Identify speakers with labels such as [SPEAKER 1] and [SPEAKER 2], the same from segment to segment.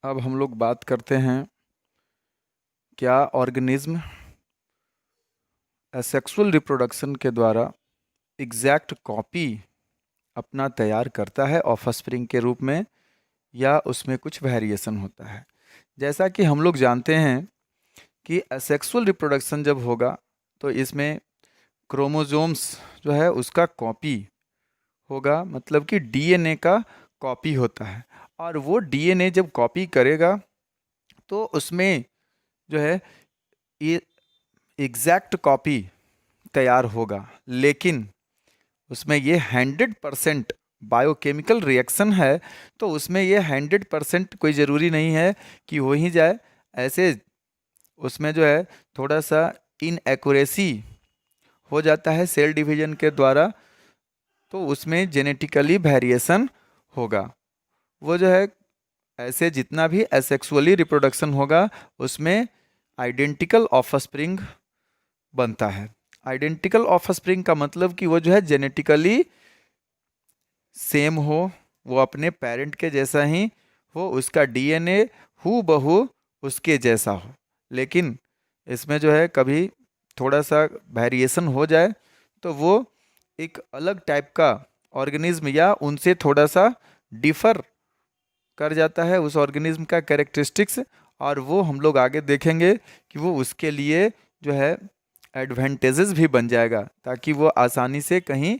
[SPEAKER 1] अब हम लोग बात करते हैं क्या ऑर्गेनिज्म सेक्सुअल रिप्रोडक्शन के द्वारा एग्जैक्ट कॉपी अपना तैयार करता है ऑफस्प्रिंग के रूप में, या उसमें कुछ वेरिएशन होता है। जैसा कि हम लोग जानते हैं कि सेक्सुअल रिप्रोडक्शन जब होगा तो इसमें क्रोमोसोम्स जो है उसका कॉपी होगा, मतलब कि डीएनए का कॉपी होता है। और वो डीएनए जब कॉपी करेगा तो उसमें जो है ये एग्जैक्ट कॉपी तैयार होगा। लेकिन उसमें ये 100% बायोकेमिकल रिएक्शन है, तो उसमें ये 100% कोई ज़रूरी नहीं है कि हो ही जाए। ऐसे उसमें जो है थोड़ा सा इनएक्यूरेसी हो जाता है सेल डिवीजन के द्वारा, तो उसमें जेनेटिकली वेरिएशन होगा। वो जो है ऐसे जितना भी एसेक्सुअली रिप्रोडक्शन होगा उसमें आइडेंटिकल ऑफस्प्रिंग बनता है। आइडेंटिकल ऑफस्प्रिंग का मतलब कि वो जो है जेनेटिकली सेम हो, वो अपने पेरेंट के जैसा ही हो, उसका डीएनए हू बहू उसके जैसा हो। लेकिन इसमें जो है कभी थोड़ा सा वेरिएशन हो जाए तो वो एक अलग टाइप का ऑर्गेनिज्म या उनसे थोड़ा सा डिफर कर जाता है उस ऑर्गेनिज्म का कैरेक्टरिस्टिक्स। और वो हम लोग आगे देखेंगे कि वो उसके लिए जो है एडवांटेजेस भी बन जाएगा, ताकि वो आसानी से कहीं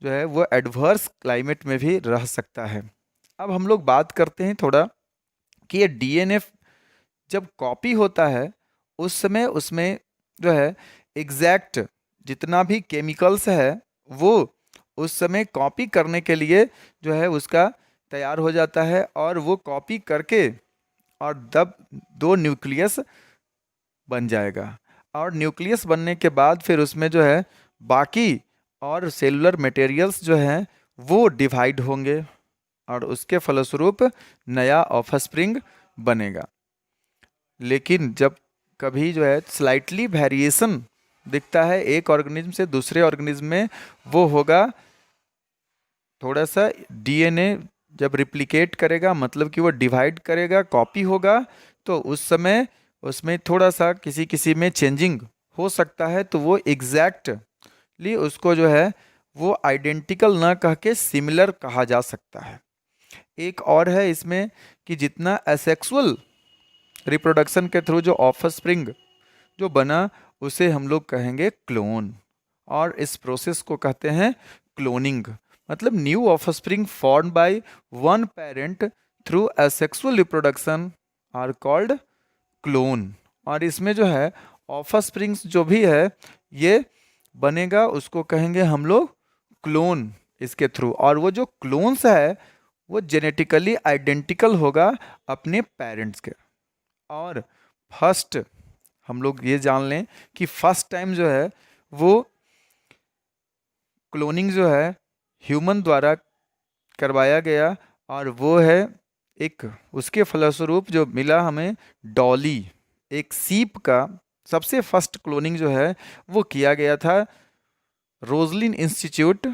[SPEAKER 1] जो है वो एडवर्स क्लाइमेट में भी रह सकता है। अब हम लोग बात करते हैं थोड़ा कि ये डीएनए जब कॉपी होता है उस समय उसमें जो है एग्जैक्ट जितना भी केमिकल्स है वो उस समय कॉपी करने के लिए जो है उसका तैयार हो जाता है। और वो कॉपी करके और तब दो न्यूक्लियस बन जाएगा। और न्यूक्लियस बनने के बाद फिर उसमें जो है बाकी और सेलुलर मटेरियल्स जो हैं वो डिवाइड होंगे और उसके फलस्वरूप नया ऑफस्प्रिंग बनेगा। लेकिन जब कभी जो है स्लाइटली वेरिएशन दिखता है एक ऑर्गेनिज्म से दूसरे ऑर्गेनिज्म में, वो होगा थोड़ा सा डीएनए जब रिप्लिकेट करेगा, मतलब कि वो डिवाइड करेगा, कॉपी होगा, तो उस समय उसमें थोड़ा सा किसी किसी में चेंजिंग हो सकता है। तो वो एग्जैक्टली उसको जो है वो आइडेंटिकल ना कह के सिमिलर कहा जा सकता है। एक और है इसमें कि जितना एसेक्सुअल रिप्रोडक्शन के थ्रू जो ऑफस्प्रिंग जो बना उसे हम लोग कहेंगे क्लोन। और इस प्रोसेस को कहते हैं क्लोनिंग। मतलब new offspring form by one parent through asexual reproduction are called clone. और इसमें जो है ऑफस्प्रिंग्स जो भी है ये बनेगा उसको कहेंगे हम लोग क्लोन इसके थ्रू। और वो जो क्लोन्स है वो जेनेटिकली आइडेंटिकल होगा अपने पेरेंट्स के। और फर्स्ट हम लोग ये जान लें कि फर्स्ट टाइम जो है वो क्लोनिंग जो है ह्यूमन द्वारा करवाया गया। और वो है एक उसके फलस्वरूप जो मिला हमें डॉली, एक सीप का सबसे फर्स्ट क्लोनिंग जो है वो किया गया था रोजलिन इंस्टीट्यूट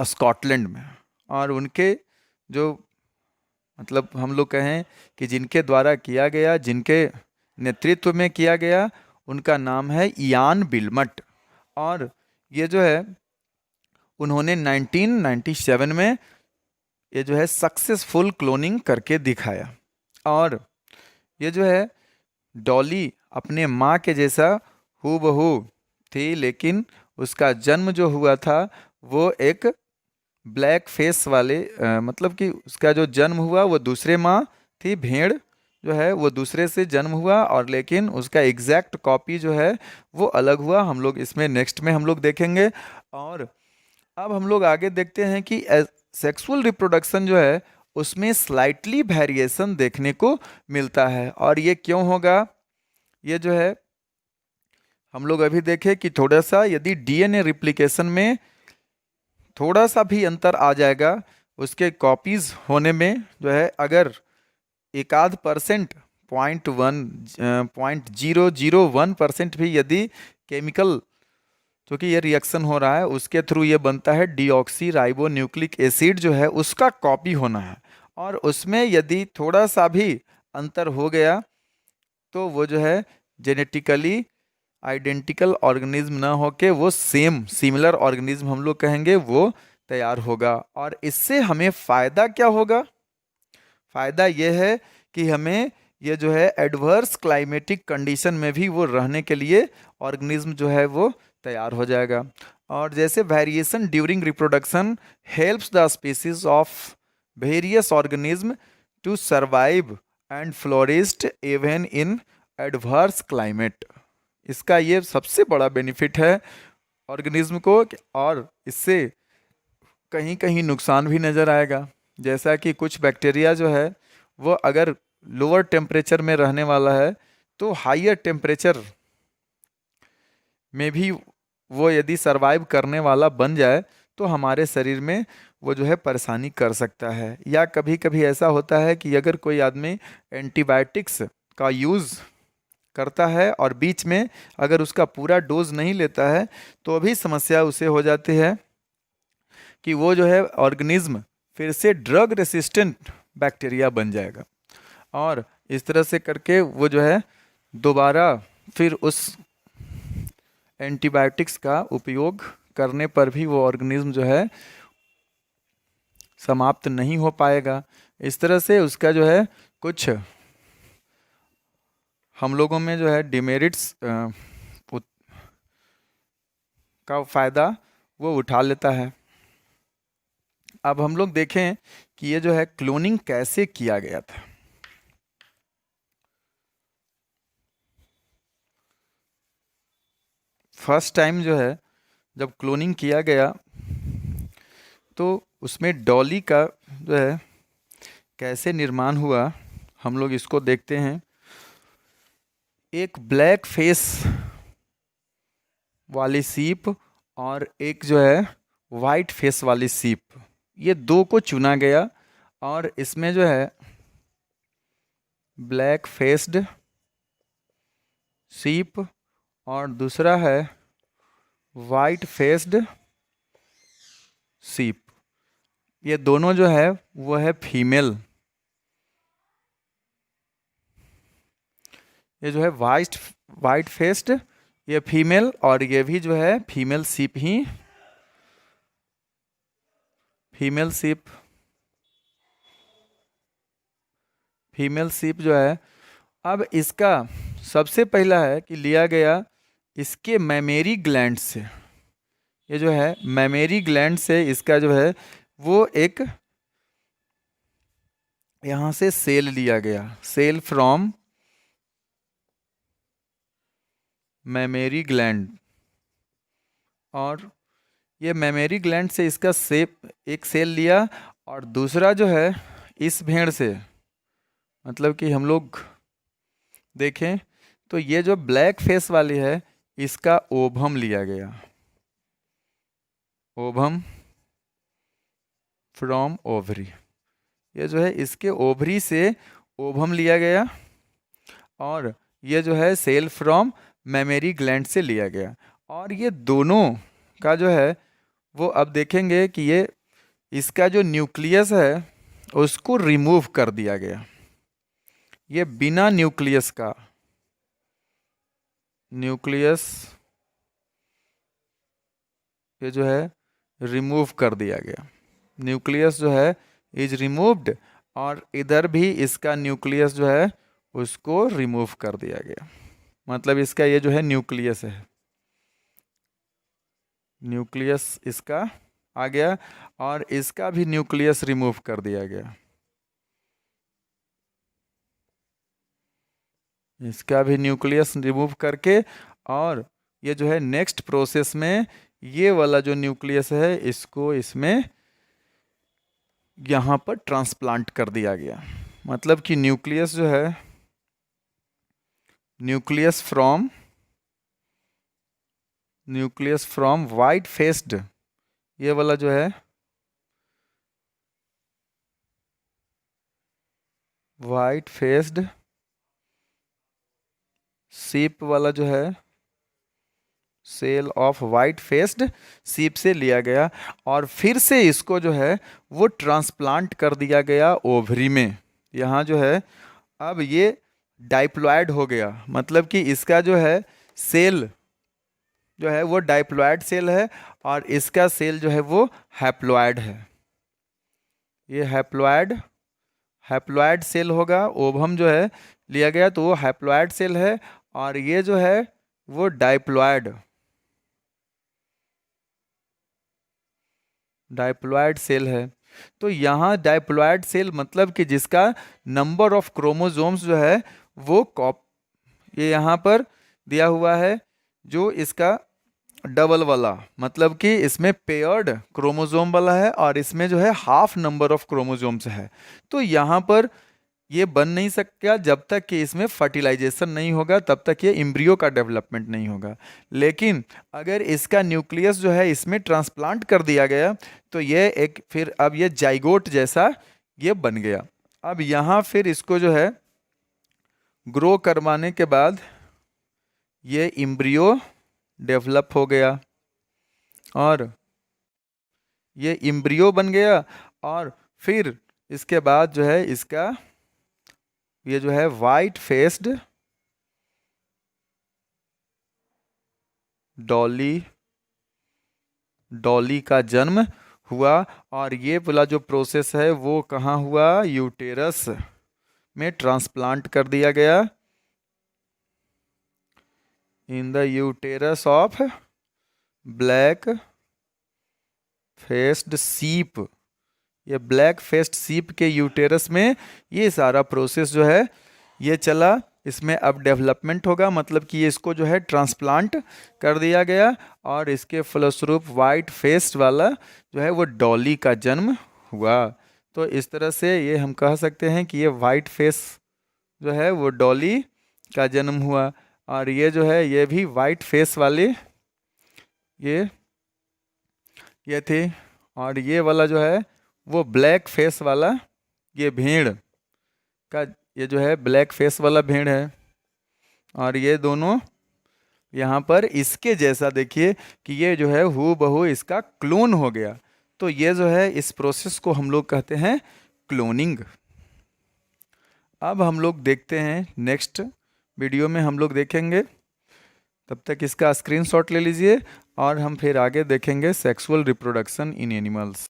[SPEAKER 1] स्कॉटलैंड में। और उनके जो मतलब हम लोग कहें कि जिनके द्वारा किया गया, जिनके नेतृत्व में किया गया, उनका नाम है इयान बिलमट। और ये जो है उन्होंने 1997 में ये जो है सक्सेसफुल क्लोनिंग करके दिखाया। और ये जो है डॉली अपने माँ के जैसा हूबहू थी, लेकिन उसका जन्म जो हुआ था वो एक ब्लैक फेस वाले मतलब कि उसका जो जन्म हुआ वो दूसरे माँ थी, भेड़ जो है वो दूसरे से जन्म हुआ। और लेकिन उसका एग्जैक्ट कॉपी जो है वो अलग हुआ। हम लोग इसमें नेक्स्ट में हम लोग देखेंगे। और अब हम लोग आगे देखते हैं कि सेक्सुअल रिप्रोडक्शन जो है उसमें स्लाइटली वेरिएशन देखने को मिलता है। और ये क्यों होगा, ये जो है हम लोग अभी देखें कि थोड़ा सा यदि डीएनए रिप्लिकेशन में थोड़ा सा भी अंतर आ जाएगा उसके कॉपीज होने में, जो है अगर एक आध परसेंट 0.001% भी यदि केमिकल जो कि ये रिएक्शन हो रहा है उसके थ्रू ये बनता है डीऑक्सी राइबो न्यूक्लिक एसिड जो है उसका कॉपी होना है। और उसमें यदि थोड़ा सा भी अंतर हो गया तो वो जो है जेनेटिकली आइडेंटिकल ऑर्गेनिज्म ना होके वो सेम सिमिलर ऑर्गेनिज्म हम लोग कहेंगे वो तैयार होगा। और इससे हमें फायदा क्या होगा? फायदा ये है कि हमें ये जो है एडवर्स क्लाइमेटिक कंडीशन में भी वो रहने के लिए ऑर्गेनिज्म जो है वो तैयार हो जाएगा। और जैसे variation during reproduction helps the species of various organism to survive and flourish even in adverse climate. इसका ये सबसे बड़ा बेनिफिट है ऑर्गेनिज्म को और इससे कहीं कहीं नुकसान भी नज़र आएगा। जैसा कि कुछ बैक्टीरिया जो है वो अगर लोअर टेम्परेचर में रहने वाला है तो हायर टेम्परेचर में भी वो यदि सरवाइव करने वाला बन जाए तो हमारे शरीर में वो जो है परेशानी कर सकता है। या कभी कभी ऐसा होता है कि अगर कोई आदमी एंटीबायोटिक्स का यूज़ करता है और बीच में अगर उसका पूरा डोज नहीं लेता है तो भी समस्या उसे हो जाती है कि वो जो है ऑर्गेनिज्म फिर से ड्रग रेसिस्टेंट बैक्टीरिया बन जाएगा। और इस तरह से करके वो जो है दोबारा फिर उस एंटीबायोटिक्स का उपयोग करने पर भी वो ऑर्गेनिज्म जो है समाप्त नहीं हो पाएगा। इस तरह से उसका जो है कुछ हम लोगों में जो है डिमेरिट्स का फ़ायदा वो उठा लेता है। अब हम लोग देखें कि ये जो है क्लोनिंग कैसे किया गया था। फर्स्ट टाइम जो है जब क्लोनिंग किया गया तो उसमें डॉली का जो है कैसे निर्माण हुआ हम लोग इसको देखते हैं। एक ब्लैक फेस वाली सीप और एक जो है वाइट फेस वाली सीप, ये दो को चुना गया और इसमें जो है ब्लैक फेस्ड सीप और दूसरा है वाइट फेस्ड सीप, ये दोनों जो है वो है फीमेल। ये जो है वाइट फेस्ड ये फीमेल और ये भी जो है फीमेल सीप ही फीमेल सीप जो है। अब इसका सबसे पहला है कि लिया गया इसके मैमेरी ग्लैंड से। ये जो है मैमेरी ग्लैंड से इसका जो है वो एक यहाँ से सेल लिया गया, सेल फ्रॉम मैमेरी ग्लैंड। और ये मैमेरी ग्लैंड से इसका सेप एक सेल लिया और दूसरा जो है इस भेड़ से, मतलब कि हम लोग देखें तो ये जो ब्लैक फेस वाली है इसका ओभम लिया गया, ओभम फ्रॉम ओवरी। ये जो है इसके ओवरी से ओभम लिया गया और ये जो है सेल फ्रॉम मैमेरी ग्लैंड से लिया गया। और ये दोनों का जो है वो अब देखेंगे कि ये इसका जो न्यूक्लियस है उसको रिमूव कर दिया गया। ये बिना न्यूक्लियस का, न्यूक्लियस ये जो है रिमूव कर दिया गया, न्यूक्लियस जो है इज रिमूव्ड और इधर भी इसका न्यूक्लियस जो है उसको रिमूव कर दिया गया। मतलब इसका ये जो है न्यूक्लियस है, न्यूक्लियस इसका आ गया और इसका भी न्यूक्लियस रिमूव कर दिया गया, इसका भी न्यूक्लियस रिमूव करके। और ये जो है नेक्स्ट प्रोसेस में ये वाला जो न्यूक्लियस है इसको इसमें यहाँ पर ट्रांसप्लांट कर दिया गया। मतलब कि न्यूक्लियस जो है न्यूक्लियस फ्रॉम वाइट फेस्ड, ये वाला जो है वाइट फेस्ड सीप वाला जो है सेल ऑफ वाइट फेस्ड सीप से लिया गया और फिर से इसको जो है वो ट्रांसप्लांट कर दिया गया ओवरी में। यहाँ जो है अब ये डाइप्लॉयड हो गया, मतलब कि इसका जो है सेल जो है वो डाइप्लॉयड सेल है और इसका सेल जो है वो हैप्लॉयड है। ये हैप्लॉयड सेल होगा। ओवम जो है लिया गया तो वो हैप्लॉयड सेल है और ये जो है वो डाइप्लॉयड सेल है। तो यहाँ डाइप्लॉयड सेल मतलब कि जिसका नंबर ऑफ क्रोमोसोम्स जो है वो ये यहाँ पर दिया हुआ है, जो इसका डबल वाला, मतलब कि इसमें पेयर्ड क्रोमोसोम वाला है और इसमें जो है हाफ नंबर ऑफ क्रोमोसोम्स है। तो यहाँ पर ये बन नहीं सकता जब तक कि इसमें फर्टिलाइजेशन नहीं होगा, तब तक ये एम्ब्रियो का डेवलपमेंट नहीं होगा। लेकिन अगर इसका न्यूक्लियस जो है इसमें ट्रांसप्लांट कर दिया गया तो ये एक फिर अब ये जाइगोट जैसा ये बन गया। अब यहाँ फिर इसको जो है ग्रो करवाने के बाद ये एम्ब्रियो डेवलप हो गया और ये एम्ब्रियो बन गया और फिर इसके बाद जो है इसका ये जो है वाइट फेस्ड डॉली का जन्म हुआ। और ये वाला जो प्रोसेस है वो कहाँ हुआ, यूटेरस में ट्रांसप्लांट कर दिया गया, in the uterus of black faced सीप। ये ब्लैक फेस्ड सीप के यूटेरस में ये सारा प्रोसेस जो है ये चला। इसमें अब डेवलपमेंट होगा, मतलब कि ये इसको जो है ट्रांसप्लांट कर दिया गया और इसके फलस्वरूप वाइट फेस्ड वाला जो है वो डॉली का जन्म हुआ। तो इस तरह से ये हम कह सकते हैं कि ये वाइट फेस जो है वो डॉली का जन्म हुआ और ये जो है ये भी वाइट फेस वाले ये थे। और ये वाला जो है वो ब्लैक फेस वाला ये भेड़ का ये जो है ब्लैक फेस वाला भेड़ है। और ये दोनों यहाँ पर इसके जैसा देखिए कि ये जो है हू बहू इसका क्लोन हो गया। तो ये जो है इस प्रोसेस को हम लोग कहते हैं क्लोनिंग। अब हम लोग देखते हैं नेक्स्ट वीडियो में हम लोग देखेंगे, तब तक इसका स्क्रीनशॉट ले लीजिए और हम फिर आगे देखेंगे सेक्सुअल रिप्रोडक्शन इन एनिमल्स।